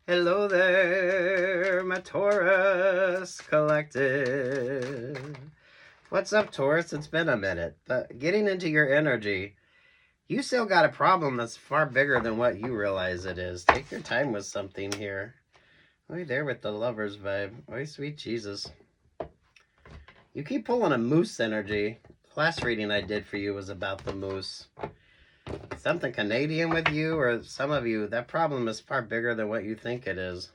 Hello there, my Taurus collective. What's up, Taurus? It's been a minute, but getting into your energy, you still got a problem that's far bigger than what you realize it is. Take your time with something here. Right there with the lover's vibe. Oh, sweet Jesus. You keep pulling a moose energy. The last reading I did for you was about the moose. Something Canadian with you, or some of you, that problem is far bigger than what you think it is.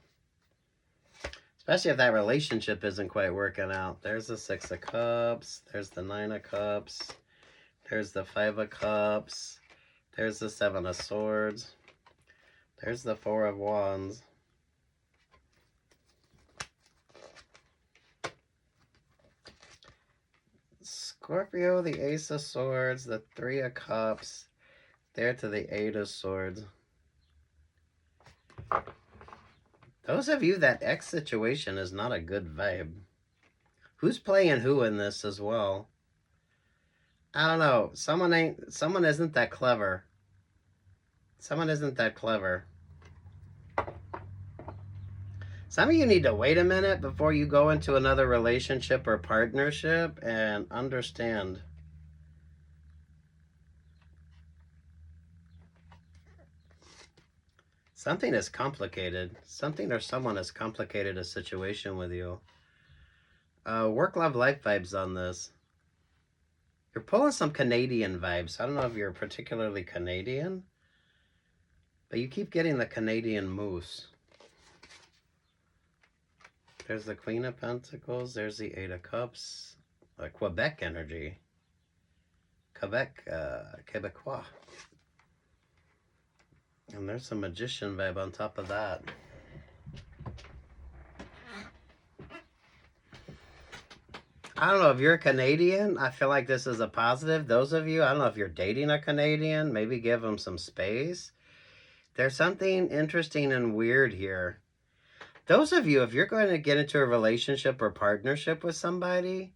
Especially if that relationship isn't quite working out. There's the Six of Cups. There's the Nine of Cups. There's the Five of Cups. There's the Seven of Swords. There's the Four of Wands. Scorpio, the Ace of Swords, the Three of Cups. There to the Eight of Swords. Those of you, that X situation is not a good vibe. Who's playing who in this as well? I don't know. Someone isn't that clever. Someone isn't that clever. Some of you need to wait a minute before you go into another relationship or partnership and understand. Something is complicated. Something or someone has complicated a situation with you. Work, love, life vibes on this. You're pulling some Canadian vibes. I don't know if you're particularly Canadian, but you keep getting the Canadian moose. There's the Queen of Pentacles. There's the Eight of Cups. Quebec energy. Quebecois. And there's some Magician vibe on top of that. I don't know if you're a Canadian. I feel like this is a positive. Those of you, I don't know if you're dating a Canadian. Maybe give them some space. There's something interesting and weird here. Those of you, if you're going to get into a relationship or partnership with somebody,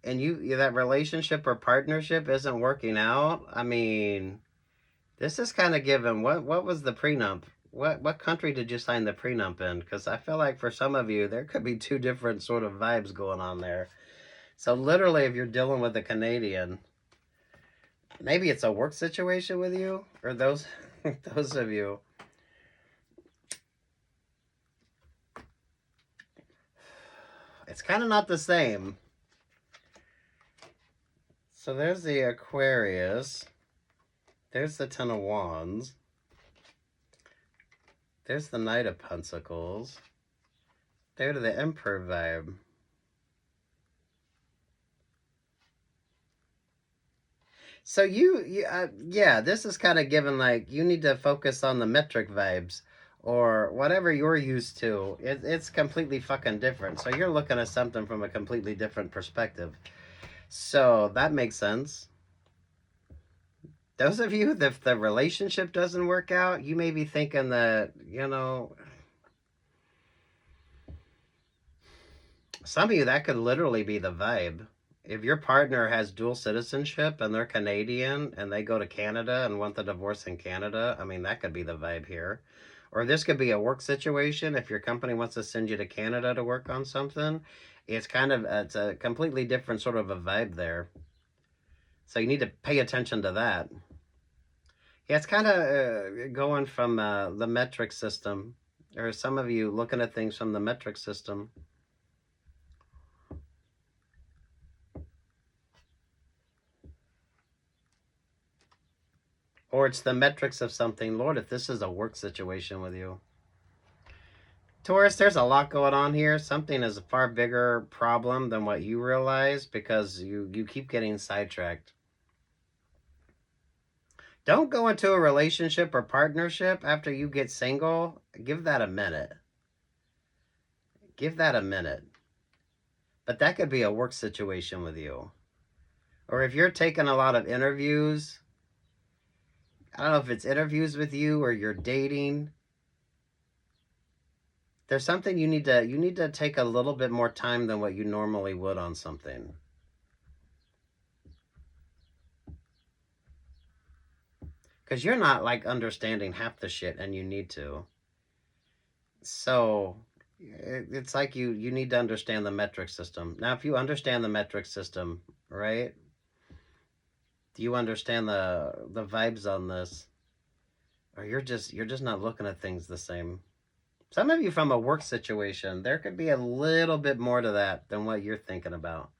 and that relationship or partnership isn't working out, I mean, this is kind of given. What was the prenup? What country did you sign the prenup in? Because I feel like for some of you, there could be two different sort of vibes going on there. So literally, if you're dealing with a Canadian, maybe it's a work situation with you, or those of you. It's kind of not the same. So there's the Aquarius. There's the Ten of Wands. There's the Knight of Pentacles. There's the Emperor vibe. So yeah, this is kind of given like you need to focus on the metric vibes or whatever you're used to. It's completely fucking different. So you're looking at something from a completely different perspective. So that makes sense. Those of you, if the relationship doesn't work out, you may be thinking that, some of you, that could literally be the vibe. If your partner has dual citizenship and they're Canadian and they go to Canada and want the divorce in Canada, I mean, that could be the vibe here. Or this could be a work situation. If your company wants to send you to Canada to work on something, it's a completely different sort of a vibe there. So you need to pay attention to that. Yeah, it's kind of going from the metric system, or some of you looking at things from the metric system. Or it's the metrics of something. Lord, if this is a work situation with you. Taurus, there's a lot going on here. Something is a far bigger problem than what you realize because you keep getting sidetracked. Don't go into a relationship or partnership after you get single. Give that a minute. Give that a minute. But that could be a work situation with you. Or if you're taking a lot of interviews, I don't know if it's interviews with you or you're dating. There's something you need to take a little bit more time than what you normally would on something. Because you're not like understanding half the shit and you need to. So it's like you need to understand the metric system. Now, if you understand the metric system, right? Do you understand the vibes on this? Or you're just not looking at things the same. Some of you from a work situation, there could be a little bit more to that than what you're thinking about.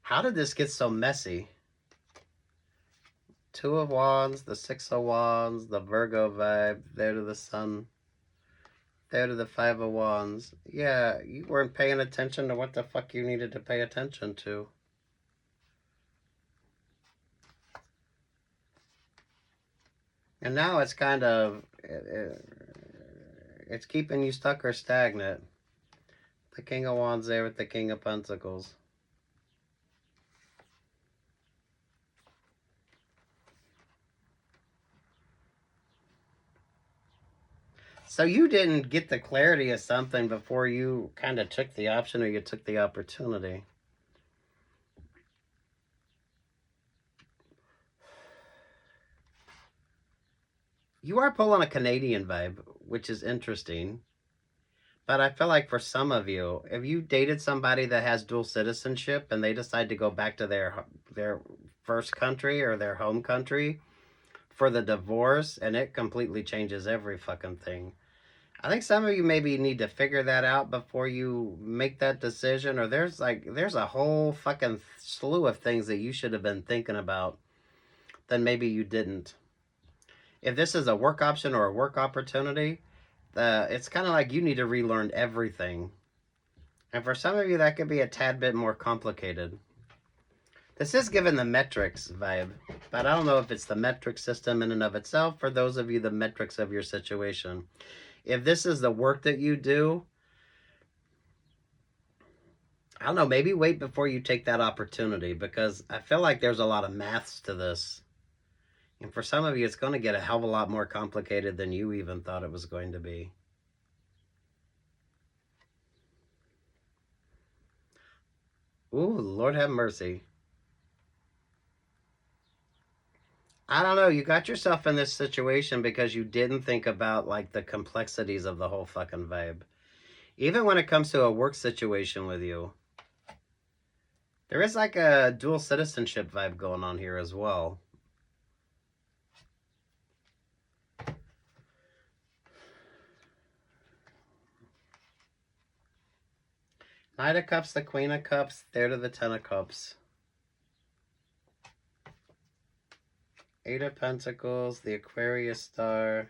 How did this get so messy? Two of Wands, the Six of Wands, the Virgo vibe, there to the Sun, there to the Five of Wands. Yeah, you weren't paying attention to what the fuck you needed to pay attention to. And now it's kind of, it's keeping you stuck or stagnant. The King of Wands there with the King of Pentacles. So you didn't get the clarity of something before you kind of took the option or you took the opportunity. You are pulling a Canadian vibe, which is interesting. But I feel like for some of you, if you dated somebody that has dual citizenship and they decide to go back to their first country or their home country for the divorce, and it completely changes every fucking thing. I think some of you maybe need to figure that out before you make that decision, or there's a whole fucking slew of things that you should have been thinking about that maybe you didn't. If this is a work option or a work opportunity, it's kind of like you need to relearn everything. And for some of you, that could be a tad bit more complicated. This is given the metrics vibe, but I don't know if it's the metric system in and of itself. For those of you, the metrics of your situation. If this is the work that you do, I don't know, maybe wait before you take that opportunity, because I feel like there's a lot of maths to this. And for some of you, it's going to get a hell of a lot more complicated than you even thought it was going to be. Ooh, Lord have mercy. I don't know. You got yourself in this situation because you didn't think about like the complexities of the whole fucking vibe. Even when it comes to a work situation with you, there is like a dual citizenship vibe going on here as well. Knight of Cups, the Queen of Cups, there to the Ten of Cups. Eight of Pentacles, the Aquarius Star,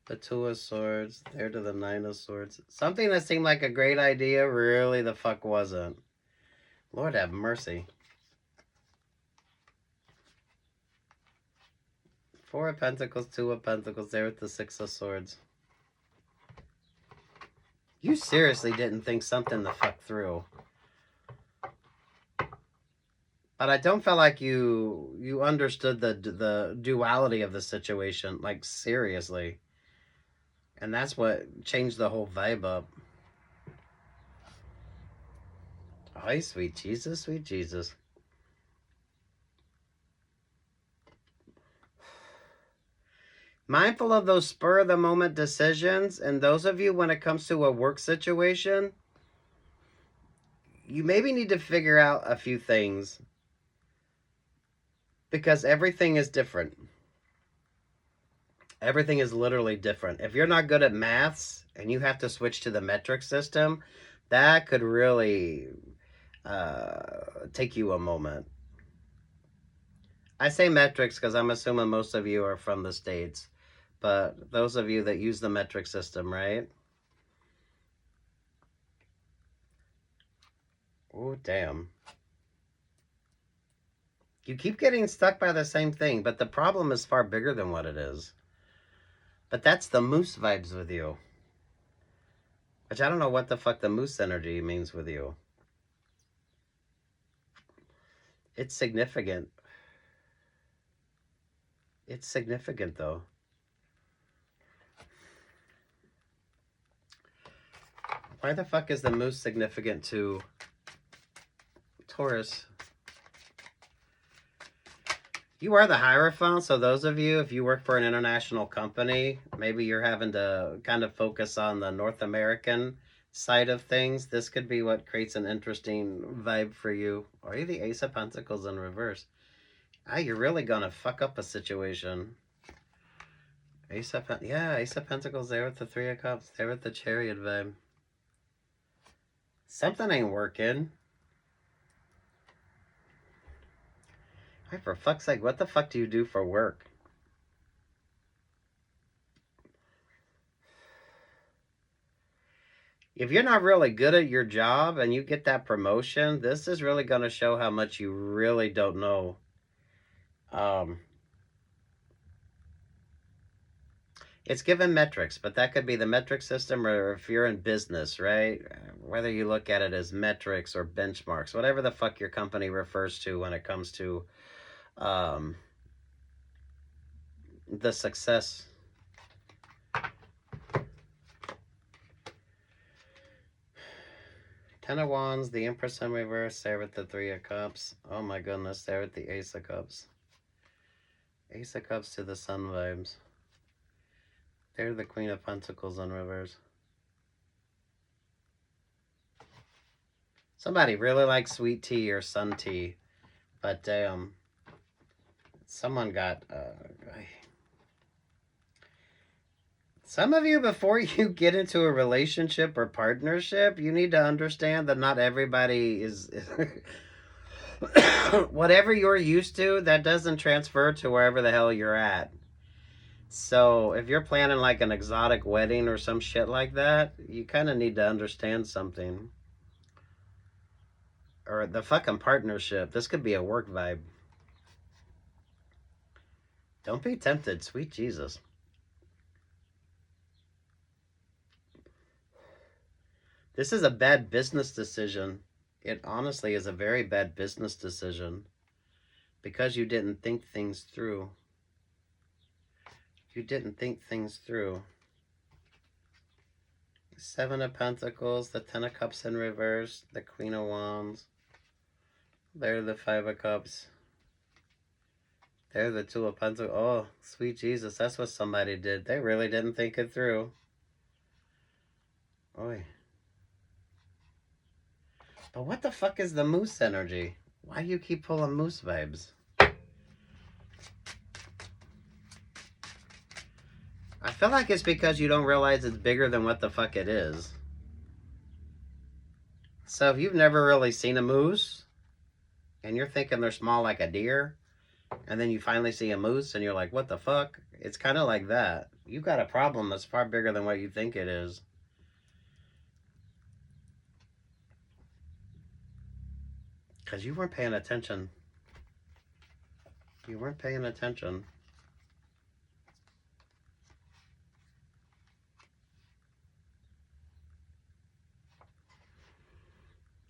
the Two of Swords, there to the Nine of Swords. Something that seemed like a great idea really the fuck wasn't. Lord have mercy. Four of Pentacles, Two of Pentacles, there with the Six of Swords. You seriously didn't think something the fuck through. But I don't feel like you understood the duality of the situation, like seriously. And that's what changed the whole vibe up. Ay, sweet Jesus, sweet Jesus. Mindful of those spur of the moment decisions, and those of you when it comes to a work situation, you maybe need to figure out a few things, because everything is different. Everything is literally different. If you're not good at maths and you have to switch to the metric system, that could really take you a moment. I say metrics because I'm assuming most of you are from the States, but those of you that use the metric system, right? Oh, damn. You keep getting stuck by the same thing, but the problem is far bigger than what it is. But that's the moose vibes with you. Which I don't know what the fuck the moose energy means with you. It's significant. It's significant, though. Why the fuck is the moose significant to Taurus? You are the Hierophant, so those of you, if you work for an international company, maybe you're having to kind of focus on the North American side of things. This could be what creates an interesting vibe for you. Or are you the Ace of Pentacles in reverse? Ah, you're really gonna fuck up a situation. Ace of Pentacles there with the Three of Cups, there with the Chariot vibe. Something ain't working. Hey, for fuck's sake, what the fuck do you do for work? If you're not really good at your job and you get that promotion, this is really going to show how much you really don't know. It's given metrics, but that could be the metric system, or if you're in business, right? Whether you look at it as metrics or benchmarks, whatever the fuck your company refers to when it comes to the success. Ten of Wands, the Empress in reverse, there with the Three of Cups. Oh my goodness, there with the Ace of Cups. Ace of Cups to the Sun vibes. There's the Queen of Pentacles in reverse. Somebody really likes sweet tea or sun tea, but someone got some of you, before you get into a relationship or partnership, you need to understand that not everybody is whatever you're used to, that doesn't transfer to wherever the hell you're at. So if you're planning like an exotic wedding or some shit like that, you kind of need to understand something. Or the fucking partnership. This could be a work vibe. Don't be tempted, sweet Jesus. This is a bad business decision. It honestly is a very bad business decision. Because you didn't think things through. You didn't think things through. Seven of Pentacles, the Ten of Cups in reverse, the Queen of Wands. There the Five of Cups. There the Two of Pentacles. Oh, sweet Jesus, that's what somebody did. They really didn't think it through. Oy. But what the fuck is the moose energy? Why do you keep pulling moose vibes? I feel like it's because you don't realize it's bigger than what the fuck it is. So if you've never really seen a moose, and you're thinking they're small like a deer, and then you finally see a moose, and you're like, what the fuck? It's kind of like that. You've got a problem that's far bigger than what you think it is. Because you weren't paying attention. You weren't paying attention.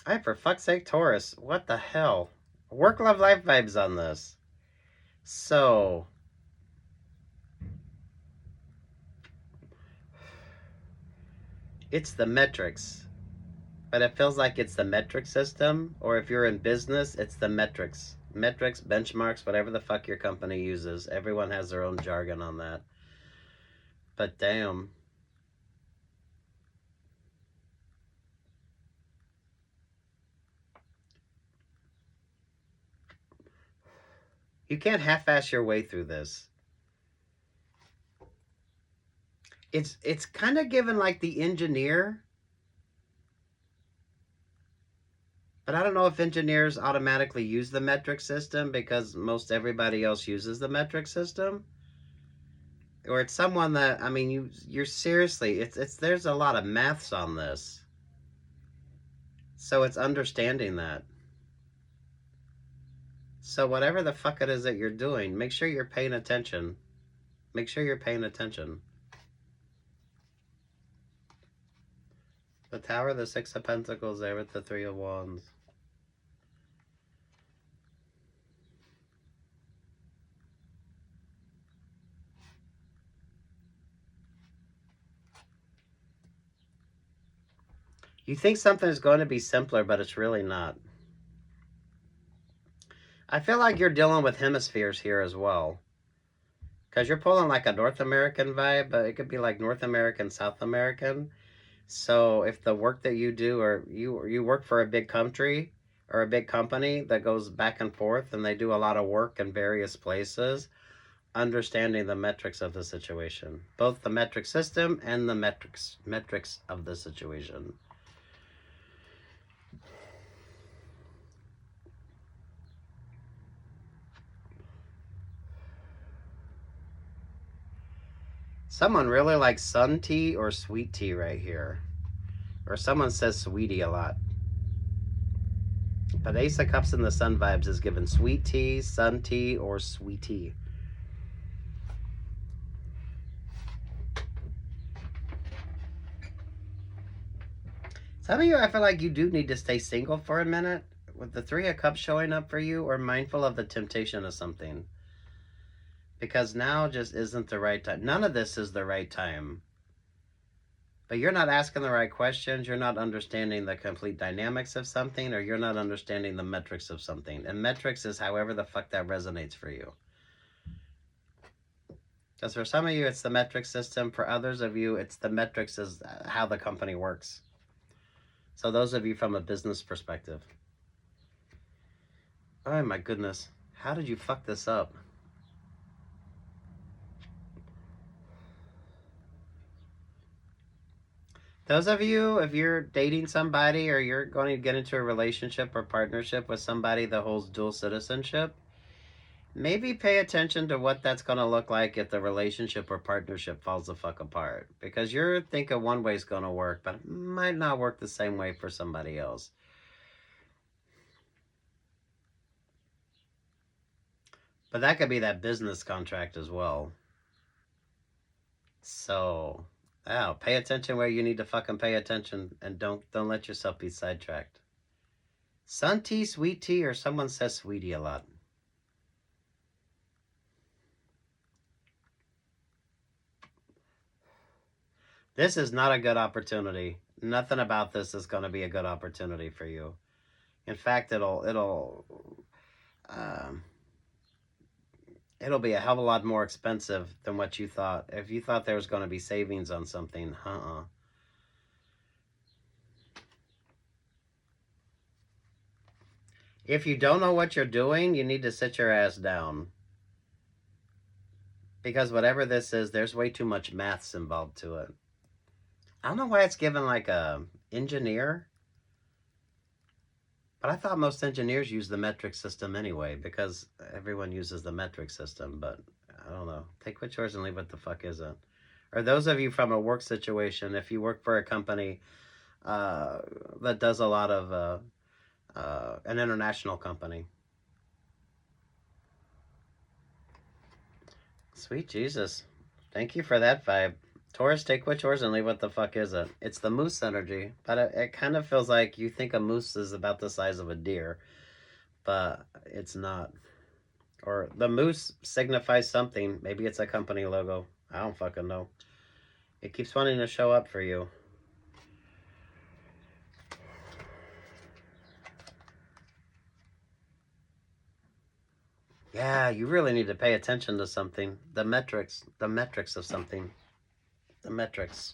Hey, for fuck's sake, Taurus. What the hell? Work, love, life vibes on this. So, it's the metrics. But it feels like it's the metric system. Or if you're in business, it's the metrics. Metrics, benchmarks, whatever the fuck your company uses. Everyone has their own jargon on that. But damn. You can't half-ass your way through this. It's kind of given like the engineer. But I don't know if engineers automatically use the metric system because most everybody else uses the metric system. Or it's someone that, I mean, you're seriously, it's there's a lot of maths on this. So it's understanding that. So whatever the fuck it is that you're doing, make sure you're paying attention. Make sure you're paying attention. The Tower, the Six of Pentacles there with the Three of Wands. You think something is going to be simpler, but it's really not. I feel like you're dealing with hemispheres here as well. Because you're pulling like a North American vibe, but it could be like North American, South American. So if the work that you do, or you work for a big country or a big company that goes back and forth and they do a lot of work in various places, understanding the metrics of the situation, both the metric system and the metrics of the situation. Someone really likes sun tea or sweet tea right here. Or someone says sweetie a lot. But Ace of Cups in the Sun vibes is given sweet tea, sun tea, or sweet tea. Some of you, I feel like you do need to stay single for a minute. With the Three of Cups showing up for you, or mindful of the temptation of something. Because now just isn't the right time. None of this is the right time. But you're not asking the right questions. You're not understanding the complete dynamics of something, or you're not understanding the metrics of something. And metrics is however the fuck that resonates for you. Because for some of you, it's the metric system. For others of you, it's the metrics is how the company works. So those of you from a business perspective. Oh my goodness. How did you fuck this up? Those of you, if you're dating somebody or you're going to get into a relationship or partnership with somebody that holds dual citizenship, maybe pay attention to what that's going to look like if the relationship or partnership falls the fuck apart. Because you're thinking one way is going to work, but it might not work the same way for somebody else. But that could be that business contract as well. So, pay attention where you need to fucking pay attention, and don't let yourself be sidetracked. Sun tea, sweet tea, or someone says sweetie a lot. This is not a good opportunity. Nothing about this is going to be a good opportunity for you. In fact, it'll be a hell of a lot more expensive than what you thought. If you thought there was going to be savings on something, If you don't know what you're doing, you need to sit your ass down. Because whatever this is, there's way too much maths involved to it. I don't know why it's given like a engineer. But I thought most engineers use the metric system anyway, because everyone uses the metric system. But I don't know. Take what's yours and leave what the fuck isn't. Or those of you from a work situation, if you work for a company that does a lot of an international company. Sweet Jesus. Thank you for that vibe. Taurus, take what's yours and leave what the fuck isn't. It's the moose energy, but it kind of feels like you think a moose is about the size of a deer, but it's not. Or the moose signifies something. Maybe it's a company logo. I don't fucking know. It keeps wanting to show up for you. Yeah, you really need to pay attention to something. The metrics of something. The metrics.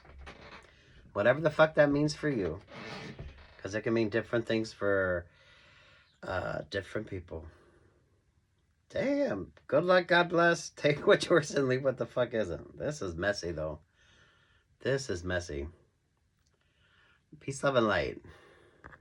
Whatever the fuck that means for you. Because it can mean different things for different people. Damn. Good luck, God bless. Take what's yours and leave what the fuck isn't. This is messy, though. This is messy. Peace, love, and light.